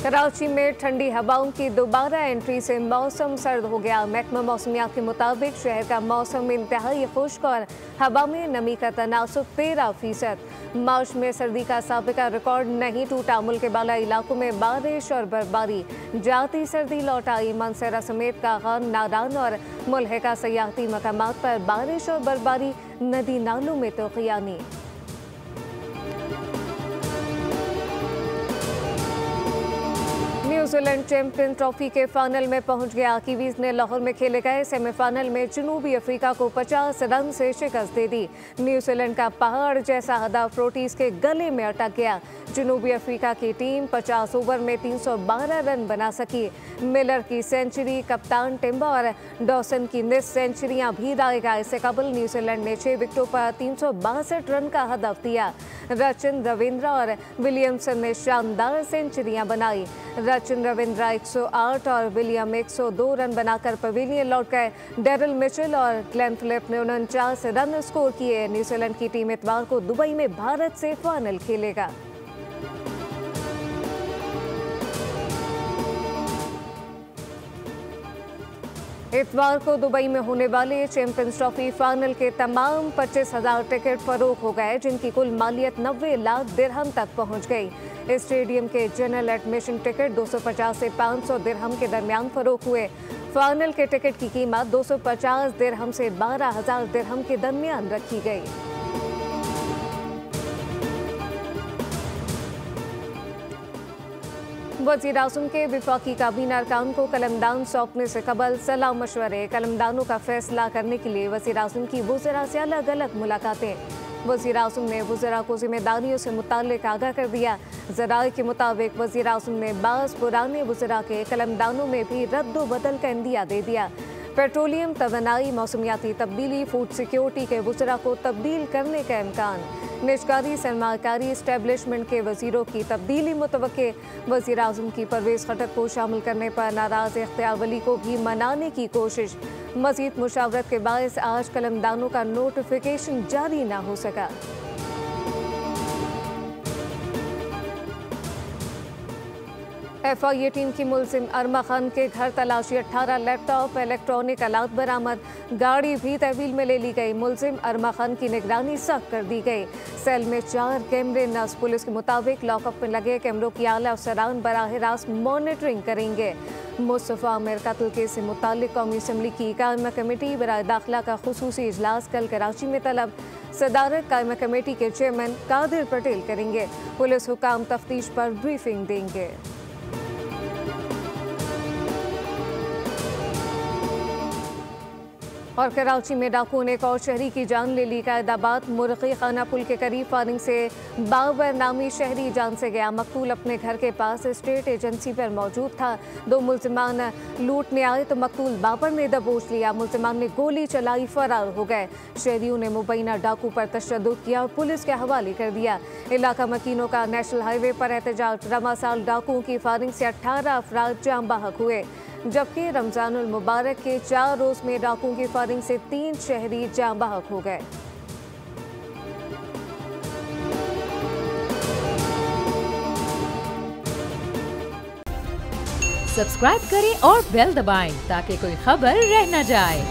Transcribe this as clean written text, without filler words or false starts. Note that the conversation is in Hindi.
कराची में ठंडी हवाओं की दोबारा एंट्री से मौसम सर्द हो गया। महकमा मौसमियात के मुताबिक शहर का मौसम इंतहाई खुश्क और हवा में नमी का तनासुब 13%। मार्च में सर्दी का साबिका रिकॉर्ड नहीं टूटा। मुल्क के बाला इलाकों में बारिश और बर्फबारी, जाती सर्दी लौट आई। मानसरा समेत कागान, नादान और मुल्हिका सयाहती मकामात पर बारिश और बर्फबारी, नदी नालों में तूफ़ानी। न्यूजीलैंड चैंपियन ट्रॉफी के फाइनल में पहुंच गया। कीवीज ने लाहौर में खेले गए सेमीफाइनल में जनूबी अफ्रीका को 50 रन से शिकस्त दे दी। न्यूजीलैंड का पहाड़ जैसा हदफ रोटीज के गले में अटक गया। जनूबी अफ्रीका की टीम 50 ओवर में 312 रन बना सकी। मिलर की सेंचुरी, कप्तान टिम्बा और डॉसन की निस सेंचुरियां भी दाएगा। इससे कबल न्यूजीलैंड ने 6 विकेटों पर 362 रन का हदफ दिया। रचिन रविंद्रा और विलियमसन ने शानदार सेंचुरियां बनाई। रचिन रविंद्रा 108 और विलियम 102 रन बनाकर पवेलियन लौट गए। डेरिल मिचेल और ग्लेन फिलिप ने 49 रन स्कोर किए। न्यूजीलैंड की टीम इतवार को दुबई में भारत से फाइनल खेलेगा। इतवार को दुबई में होने वाले चैंपियंस ट्रॉफी फाइनल के तमाम 25,000 टिकट फरोख्त हो गए, जिनकी कुल मालियत 90 लाख दिरहम तक पहुंच गई। स्टेडियम के जनरल एडमिशन टिकट 250 से 500 दिरहम के दरमियान फरोख्त हुए। फाइनल के टिकट की कीमत 250 दिरहम से 12,000 दिरहम के दरमियान रखी गई। वज़ीर-ए-आज़म के वफाकी काबीना अरकान को कलमदान सौंपने से कबल सलाह मशवरे। कलमदानों का फैसला करने के लिए वज़ीर-ए-आज़म की वज़रा से अलग अलग मुलाकातें। वज़ीर-ए-आज़म ने वज़रा को जिम्मेदारियों से मुताल्लिक़ आगाह कर दिया। ज़राए के मुताबिक वज़ीर-ए-आज़म ने बाज़ पुराने वज़रा के कलमदानों में भी रद्द बदल का इंदिया दे दिया। पेट्रोलियम, तवानाई, मौसमियाती तब्दीली, फूड सिक्योरिटी के वज़रा को तब्दील करने का इम्कान। निजकारी, सरमाकारी इस्टेब्लिशमेंट के वज़ीरों की तब्दीली मुतवक्के। वज़ीर-ए-आज़म की परवेज़ खट्टक को शामिल करने पर नाराज़ इख्तियार वली को भी मनाने की कोशिश। मज़ीद मुशावरत के बायस आज कलमदानों का नोटिफिकेशन जारी ना हो सका। FIA टीम की मुलजिम अरमा खान के घर तलाशी, 18 लैपटॉप, इलेक्ट्रॉनिक आलात बरामद, गाड़ी भी तहवील में ले ली गई। मुलजिम अरमा खान की निगरानी सख्त कर दी गई। सेल में 4 कैमरे नस्ब। पुलिस के मुताबिक लॉकअप में लगे कैमरों की आला अफसरान बराह रास्त मॉनिटरिंग करेंगे। मुस्तफ़ा आमिर कत्ल केस से मुताल्लिक़ कौमी असम्बली की कायमा कमेटी बराए दाखिला का खुसूसी इजलास कल कराची में तलब। सदारत कायमा कमेटी के चेयरमैन कादिर पटेल करेंगे। पुलिस हुकाम तफ्तीश पर ब्रीफिंग देंगे। और कराची में डाकुओं ने एक और शहरी की जान ले ली। कायदाबाद मुर्गी खाना पुल के करीब फायरिंग से बाबर नामी शहरी जान से गया। मकतूल अपने घर के पास स्टेट एजेंसी पर मौजूद था। 2 मुल्जिमान लूटने आए तो मकतूल बाबर ने दबोच लिया। मुल्जिमान ने गोली चलाई, फरार हो गए। शहरियों ने मुबैना डाकू पर तशद्दुद किया और पुलिस के हवाले कर दिया। इलाका मकीनों का नेशनल हाईवे पर एहतजाज। रवा साल डाकुओं की फायरिंग से 18 अफराद जाँ बहक हुए, जबकि रमजानुल मुबारक के 4 रोज में डाकुओं की फायरिंग से 3 शहरी जाँ बहक हो गए। सब्सक्राइब करें और बेल दबाएं ताकि कोई खबर रह न जाए।